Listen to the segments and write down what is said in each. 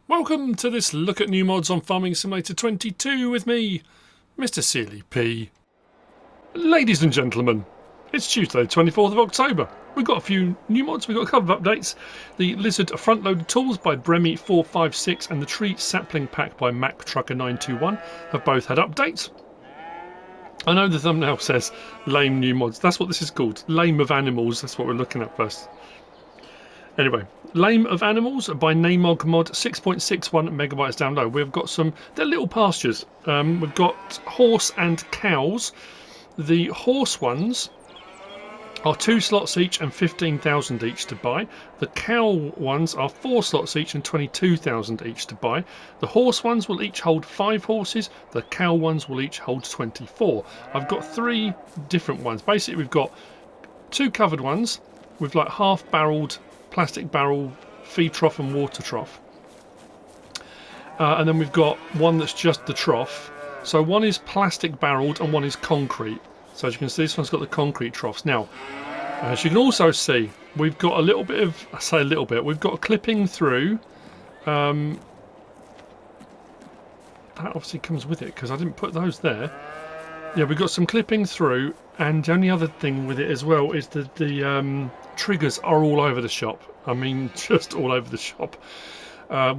Welcome to this look at new mods on Farming Simulator 22 with me, MrSealyp. Ladies and gentlemen, it's Tuesday the 24th of October. We've got a few new mods, we've got a couple of updates. The Lizard front-loaded tools by Bremy456 and the Tree Sapling Pack by MacTrucker921 have both had updates. I know the thumbnail says lame new mods, that's what this is called, lame of animals, that's what we're looking at first. Anyway, Lame of Animals by naimog mod, 6.61 megabytes down low. We've got they're little pastures. We've got horse and cows. The horse ones are 2 slots each and 15,000 each to buy. The cow ones are 4 slots each and 22,000 each to buy. The horse ones will each hold 5 horses. The cow ones will each hold 24. I've got 3 different ones. Basically, we've got 2 covered ones with like half-barreled plastic barrel feed trough and water trough, and then we've got one that's just the trough. So one is plastic barreled and one is concrete. So as you can see, this one's got the concrete troughs. Now, as you can also see, we've got a little bit of, I say a little bit, we've got a clipping through. That obviously comes with it because I didn't put those there. Yeah, we've got some clipping through, and the only other thing with it as well is that the triggers are all over the shop. I mean, just all over the shop.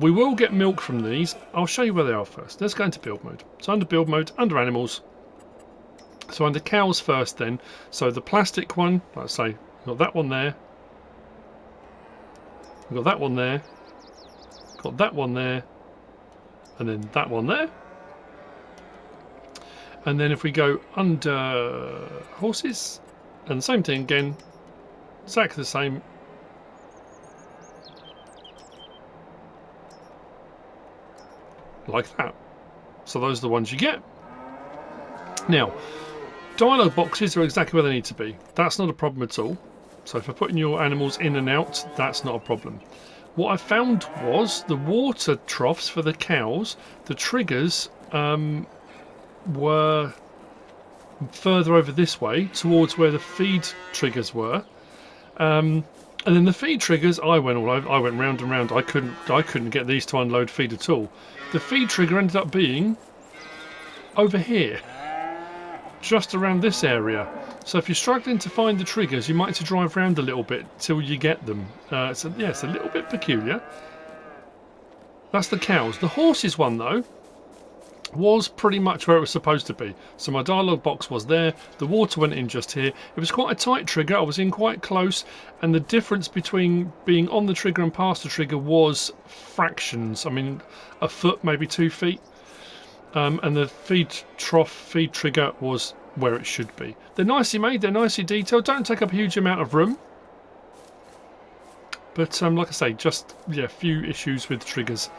We will get milk from these. I'll show you where they are first. Let's go into build mode. So under build mode, under animals. So under cows first then. So the plastic one, like I say, we've got that one there. We've got that one there. Got that one there. And then that one there. And then if we go under horses, and same thing again, exactly the same. Like that. So those are the ones you get. Now, dialogue boxes are exactly where they need to be. That's not a problem at all. So for putting your animals in and out, that's not a problem. What I found was the water troughs for the cows, the triggers were further over this way towards where the feed triggers were, and then the feed triggers I went all over. I went round and round. I couldn't get these to unload feed at all. The feed trigger ended up being over here, just around this area. So if you're struggling to find the triggers, you might have to drive around a little bit till you get them. So yeah, it's a little bit peculiar. That's the cows. The horses one though was pretty much where it was supposed to be. So my dialogue box was there, the water went in just here. It was quite a tight trigger, I was in quite close, and the difference between being on the trigger and past the trigger was fractions. I mean, a foot, maybe 2 feet. And the feed trigger was where it should be. They're nicely made, they're nicely detailed, don't take up a huge amount of room. But like I say, just a few issues with triggers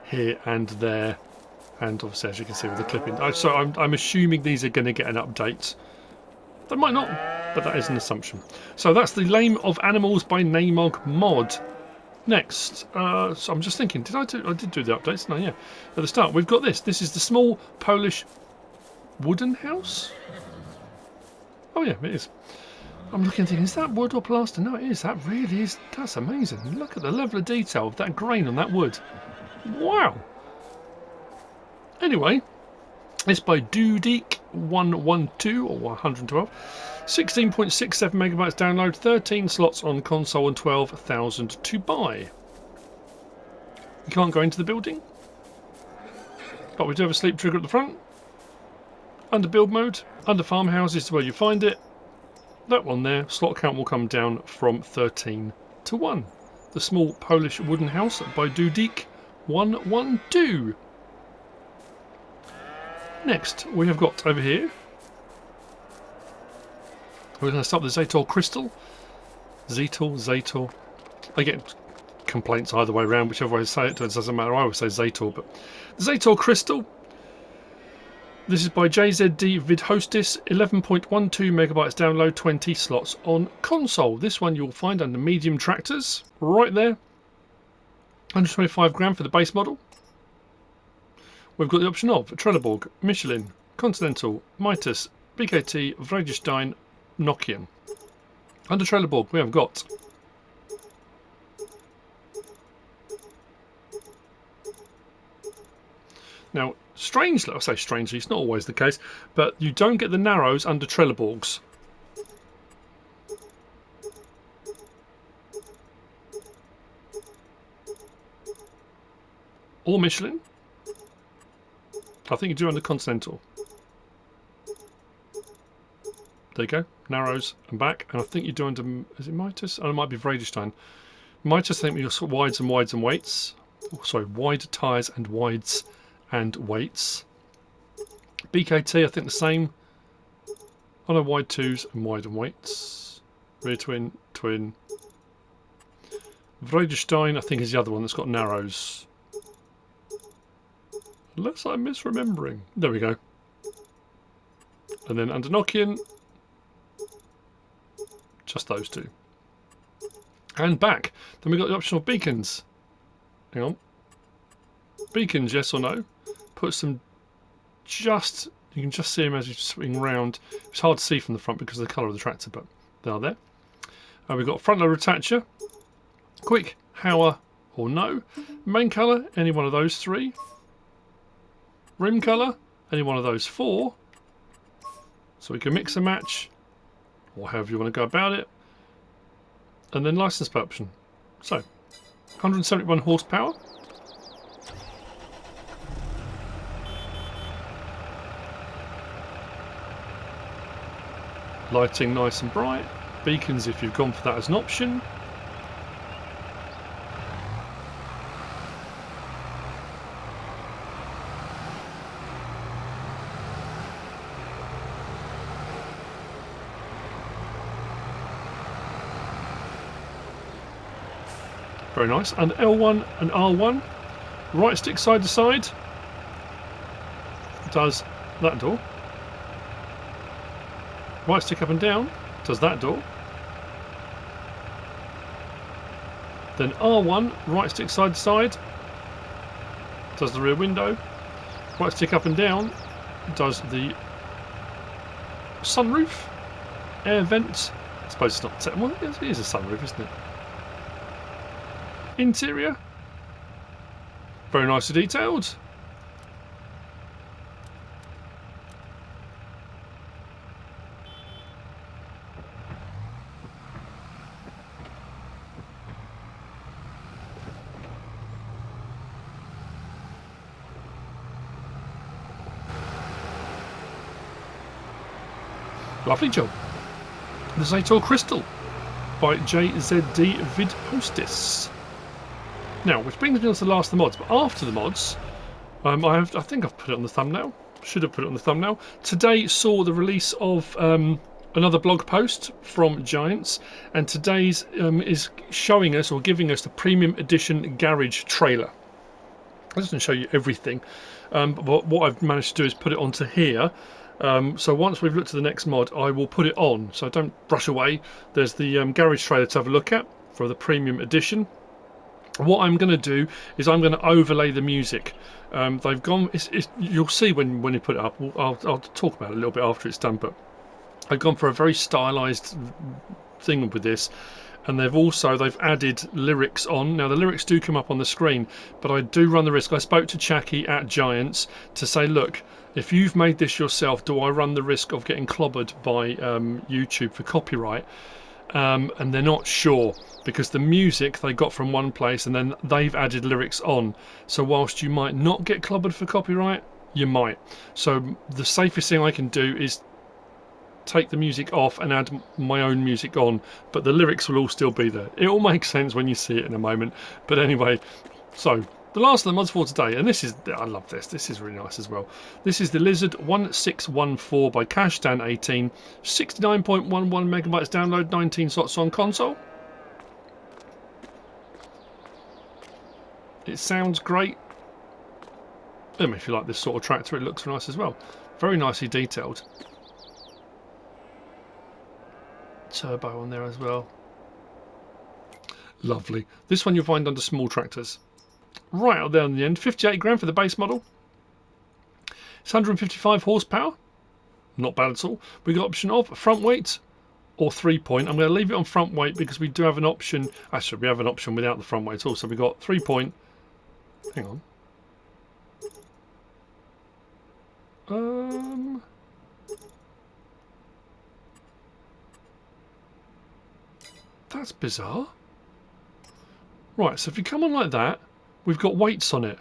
here and there. And obviously, as you can see with the clipping, so I'm assuming these are going to get an update. They might not, but that is an assumption. So that's the Lame of Animals by naimog mod. Next, so I'm just thinking, I did do the updates? No, yeah. At the start, we've got this. This is the small Polish wooden house. Oh yeah, it is. I'm looking, thinking, is that wood or plaster? No, it is. That really is. That's amazing. Look at the level of detail of that grain on that wood. Wow. Anyway, it's by Dudeek112 or 112, 16.67 megabytes download, 13 slots on console and 12,000 to buy. You can't go into the building, but we do have a sleep trigger at the front. Under build mode, under farmhouses is where you find it. That one there, slot count will come down from 13 to 1. The small Polish wooden house by Dudeek112. Next, we have got over here, we're going to start with the Zetor crystal. Zetor. I get complaints either way around, whichever way I say it, it doesn't matter. I always say Zetor, but the Zetor crystal. This is by JZD Vidhostice, 11.12 megabytes download, 20 slots on console. This one you'll find under medium tractors, right there. 125 gram for the base model. We've got the option of Trelleborg, Michelin, Continental, Mitas, BKT, Vredestein, Nokian. Under Trelleborg, we have got 125 gram for the base model. We've got the option of Trelleborg, Michelin, Continental, Mitas, BKT, Vredestein, Nokian. Under Trelleborg, we have got 125 gram for the base model. We've got the option of Trelleborg, Michelin, Continental, Mitas, BKT, Vredestein, Nokian. Under Trelleborg, we have got Now, strangely, I say strangely, it's not always the case, but you don't get the narrows under Trelleborgs. Or Michelin. I think you do under Continental. There you go, narrows and back, and I think you do under, is it Mitas? Oh, it might be Vidhostice. Mitas, I think you're sort of wides and wides and weights. Oh, sorry, wide tyres and wides and weights. BKT, I think the same. Oh no, wide twos and wide and weights. Rear twin, twin. Vidhostice, I think, is the other one that's got narrows. Unless I'm misremembering. There we go. And then under Nokian, just those two. And back. Then we've got the option of beacons. Hang on. Beacons, yes or no. Puts them just, you can just see them as you swing round. It's hard to see from the front because of the colour of the tractor, but they are there. We've got front loader attacher. Quick, Hauer or no. Main colour, any one of those three. Rim colour, any one of those four. So we can mix and match, or however you want to go about it. And then license plate option. So, 171 horsepower. Lighting nice and bright. Beacons if you've gone for that as an option. Very nice. And L1 and R1, right stick side to side, does that door. Right stick up and down, does that door. Then R1, right stick side to side, does the rear window. Right stick up and down, does the sunroof, air vent. I suppose it's not, well, it is a sunroof, isn't it? Interior, very nicely detailed. Lovely job. The Zetor Crystal by JZD Vidhostice. Now, which brings me on to the last of the mods, but after the mods, I think I've put it on the thumbnail. Should have put it on the thumbnail. Today saw the release of another blog post from Giants, and today's is showing us or giving us the premium edition garage trailer. It doesn't show you everything, but what I've managed to do is put it onto here. So once we've looked at the next mod, I will put it on. So don't brush away. There's the garage trailer to have a look at for the premium edition. What I'm going to do is I'm going to overlay the music. They've gone. You'll see when you put it up. I'll talk about it a little bit after it's done. But I've gone for a very stylised thing with this, and they've added lyrics on. Now the lyrics do come up on the screen, but I do run the risk. I spoke to Chucky at Giants to say, look, if you've made this yourself, do I run the risk of getting clobbered by YouTube for copyright? And they're not sure, because the music they got from one place and then they've added lyrics on. So whilst you might not get clobbered for copyright, you might. So the safest thing I can do is take the music off and add my own music on, but the lyrics will all still be there. It all makes sense when you see it in a moment. But anyway, so the last of the mods for today, and I love this is really nice as well. This is the Lizard 1614 by Cashdan18, 69.11 megabytes download, 19 slots on console. It sounds great. If you like this sort of tractor, it looks nice as well. Very nicely detailed. Turbo on there as well. Lovely. This one you'll find under small tractors. Right out there on the end, 58 grand for the base model. It's 155 horsepower. Not bad at all. We got option of front weight or 3-point. I'm going to leave it on front weight because we do have an option. Actually, we have an option without the front weight also. We got 3-point. Hang on. That's bizarre. Right, so if you come on like that, we've got weights on it.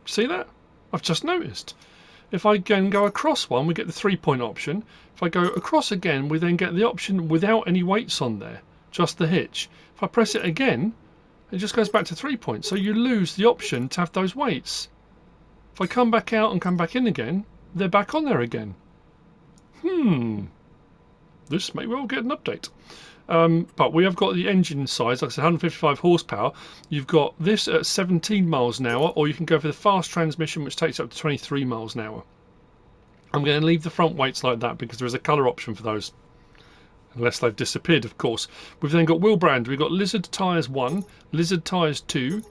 See that? I've just noticed. If I again go across one, we get the 3-point option. If I go across again, we then get the option without any weights on there, just the hitch. If I press it again, it just goes back to 3 points. So you lose the option to have those weights. If I come back out and come back in again, they're back on there again. This may well get an update. But we have got the engine size, like I said, 155 horsepower. You've got this at 17 miles an hour, or you can go for the fast transmission, which takes up to 23 miles an hour. I'm going to leave the front weights like that because there is a colour option for those, unless they've disappeared, of course. We've then got wheel brand. We've got Lizard Tyres 1, Lizard Tyres 2,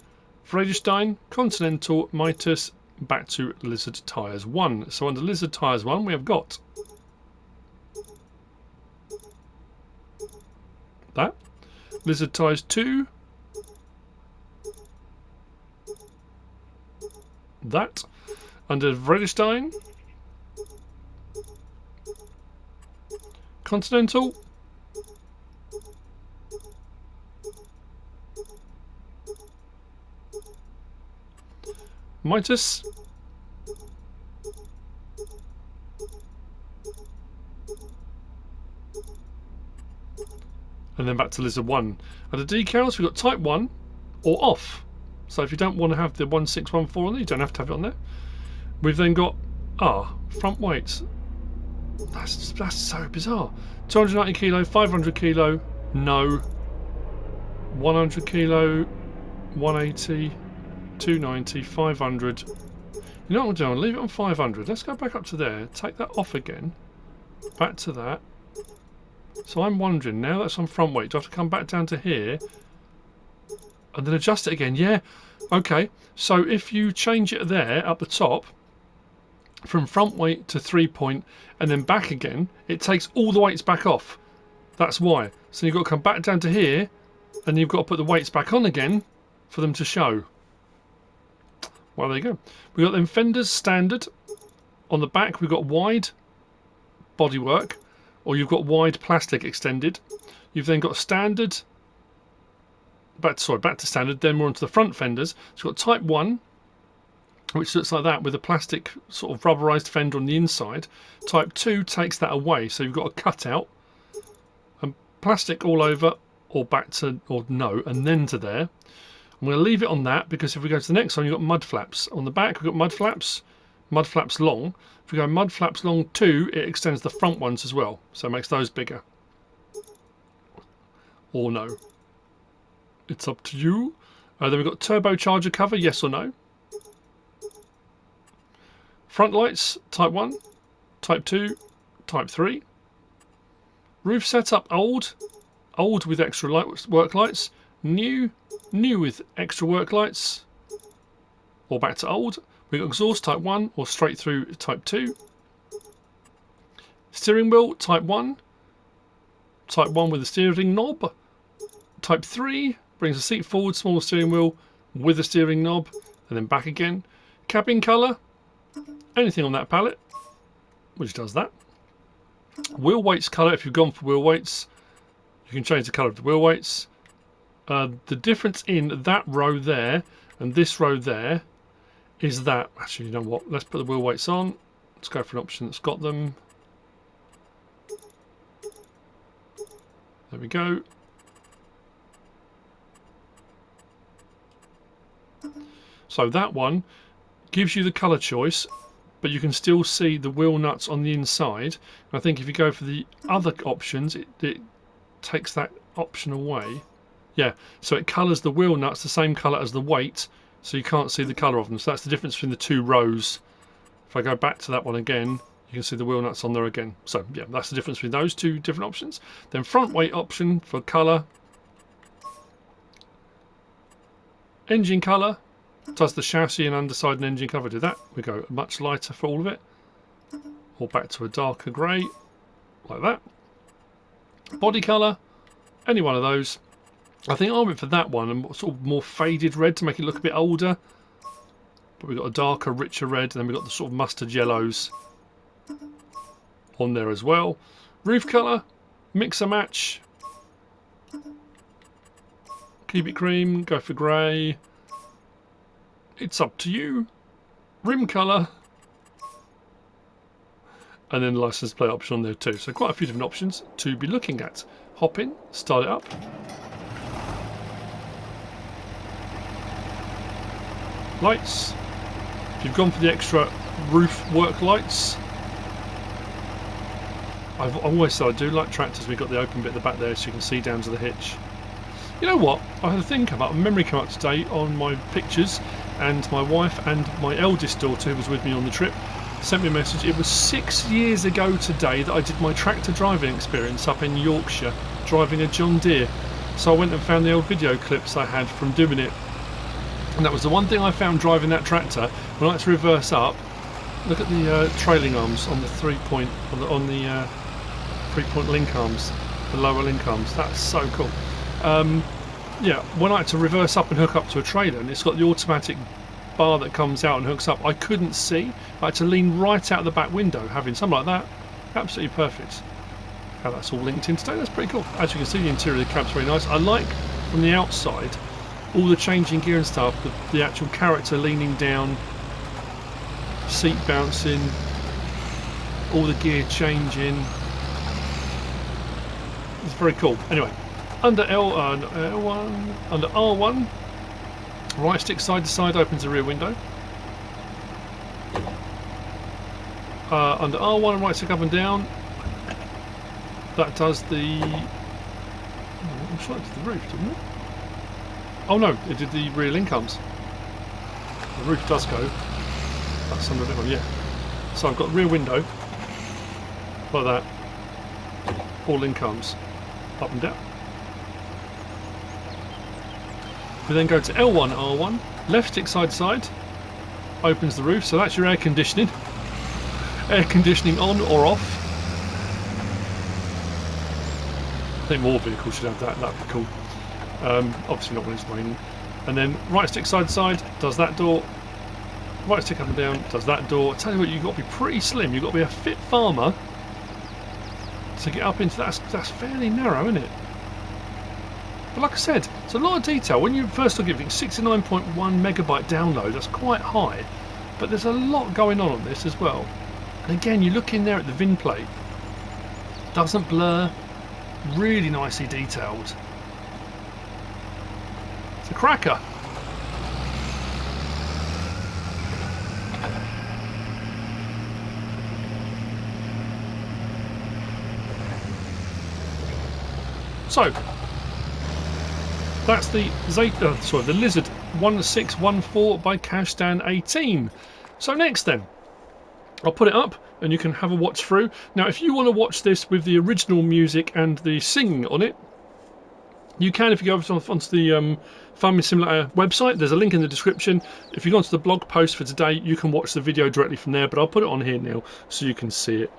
Vidhostice, Continental, Mitas, back to Lizard Tyres 1. So under Lizard Tyres 1, we have got that. Lizard Tyres 2, that. Under Vidhostice, Continental, Mitas, and then back to Lizard 1. Under decals, we've got Type 1 or off. So if you don't want to have the 1614 on there, you don't have to have it on there. We've then got front weights. That's so bizarre. 290 kilo, 500 kilo, no. 100 kilo, 180, 290, 500. You know what I'm doing? Leave it on 500. Let's go back up to there. Take that off again. Back to that. So I'm wondering, now that's on front weight, do I have to come back down to here and then adjust it again? Yeah. Okay. So if you change it there up the top, from front weight to 3-point and then back again, it takes all the weights back off. That's why. So you've got to come back down to here and you've got to put the weights back on again for them to show. Well, there you go. We've got them fenders standard. On the back we've got wide bodywork, or you've got wide plastic extended. You've then got standard, back to standard, then more onto the front fenders. So you've got Type 1, which looks like that with a plastic sort of rubberized fender on the inside. Type 2 takes that away, so you've got a cutout and plastic all over, or back to, or no, and then to there. I'm going to leave it on that because if we go to the next one, you've got mud flaps. On the back, we've got mud flaps long. If we go mud flaps long 2, it extends the front ones as well, so it makes those bigger. Or no. It's up to you. Then we've got turbocharger cover, yes or no. Front lights, Type 1, Type 2, Type 3. Roof setup, old with extra work lights. New with extra work lights. Or back to old. We've got exhaust Type 1 or straight through Type 2. Steering wheel, Type 1. Type 1 with the steering knob. Type 3 brings the seat forward, small steering wheel with the steering knob, and then back again. Cabin colour, anything on that palette, which does that. Wheel weights colour, if you've gone for wheel weights, you can change the colour of the wheel weights. The difference in that row there and this row there is that, actually, you know what, let's put the wheel weights on. Let's go for an option that's got them. There we go. So that one gives you the colour choice, but you can still see the wheel nuts on the inside. And I think if you go for the other options, it takes that option away. Yeah, so it colours the wheel nuts the same colour as the weight, so you can't see the colour of them. So that's the difference between the two rows. If I go back to that one again, you can see the wheel nuts on there again. So yeah, that's the difference between those two different options. Then front weight option for colour. Engine colour. Does the chassis and underside and engine cover do that? We go much lighter for all of it. Or back to a darker grey, like that. Body colour, any one of those. I think I went for that one, and sort of more faded red to make it look a bit older. But we've got a darker, richer red, and then we've got the sort of mustard yellows on there as well. Roof colour, mix and match. Keep it cream, go for grey. It's up to you. Rim colour. And then license plate option on there too. So quite a few different options to be looking at. Hop in, start it up. Lights. If you've gone for the extra roof work lights, I've always said I do like tractors. We've got the open bit at the back there so you can see down to the hitch. You know what? I had a thing come up, a memory come up today on my pictures, and my wife and my eldest daughter, who was with me on the trip, sent me a message. It was 6 years ago today that I did my tractor driving experience up in Yorkshire, driving a John Deere. So I went and found the old video clips I had from doing it. And that was the one thing I found driving that tractor. When I had to reverse up, look at the trailing arms on the 3-point, on the 3-point link arms, the lower link arms. That's so cool. Yeah, when I had to reverse up and hook up to a trailer, and it's got the automatic bar that comes out and hooks up, I couldn't see. I had to lean right out the back window. Having something like that, absolutely perfect. How that's all linked in today, that's pretty cool. As you can see, the interior of the cab's very nice. I like, from the outside, all the changing gear and stuff, the actual character leaning down, seat bouncing, all the gear changing. It's very cool. Anyway, under L1, under R1, right stick side to side opens the rear window. Under R1 right stick up and down, that does the. I'm sure it did the roof, didn't it? Oh no, it did the rear link arms. The roof does go. That's under the yeah. So I've got rear window like that. All link arms up and down. We then go to L1 R1, left stick side to side, opens the roof, so that's your air conditioning. Air conditioning on or off. I think more vehicles should have that, that'd be cool. Obviously not when it's raining. And then right stick side to side, does that door. Right stick up and down, does that door. I tell you what, you've got to be pretty slim, you've got to be a fit farmer to get up into that. That's fairly narrow, isn't it? But like I said, it's a lot of detail. When you first look at it, 69.1 megabyte download, that's quite high. But there's a lot going on this as well. And again, you look in there at the VIN plate, doesn't blur, really nicely detailed. It's a cracker. So that's the Zetor, the Lizard 1614 by Cashdan18. So next then, I'll put it up and you can have a watch through. Now if you want to watch this with the original music and the singing on it, you can if you go onto the Farming Simulator website. There's a link in the description. If you go onto the blog post for today, you can watch the video directly from there, but I'll put it on here now so you can see it.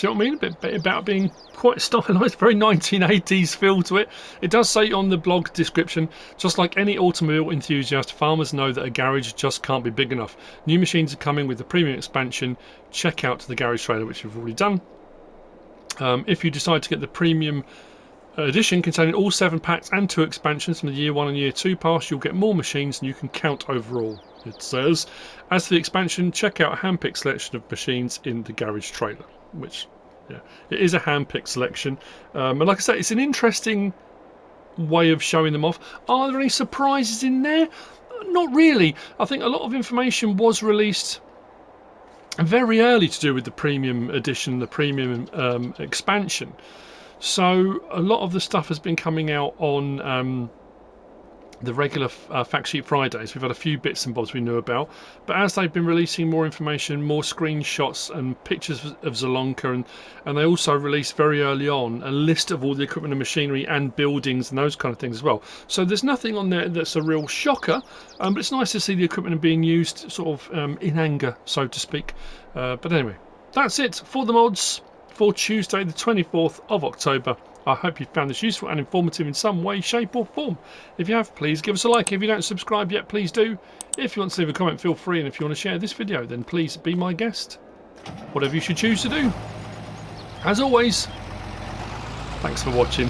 See what I mean? A bit about being quite stylised, very 1980s feel to it. It does say on the blog description, just like any automobile enthusiast, farmers know that a garage just can't be big enough. New machines are coming with the premium expansion. Check out the garage trailer, which we've already done. If you decide to get the premium edition containing all 7 packs and 2 expansions from the year 1 and year 2 pass, you'll get more machines than you can count overall, it says. As for the expansion, check out a hand-picked selection of machines in the garage trailer, which, yeah, it is a hand-picked selection. And like I say, it's an interesting way of showing them off. Are there any surprises in there? Not really. I think a lot of information was released very early to do with the premium edition, the premium expansion. So a lot of the stuff has been coming out on the regular Fact Sheet Fridays. We've had a few bits and bobs we knew about, but as they've been releasing more information, more screenshots and pictures of Zelonka, and they also released very early on a list of all the equipment and machinery and buildings and those kind of things as well. So there's nothing on there that's a real shocker, but it's nice to see the equipment being used sort of in anger, so to speak. But anyway, that's it for the mods for Tuesday the 24th of October. I hope you found this useful and informative in some way, shape or form. If you have, please give us a like. If you don't subscribe yet, please do. If you want to leave a comment, feel free, and if you want to share this video, then please be my guest. Whatever you should choose to do. As always, thanks for watching.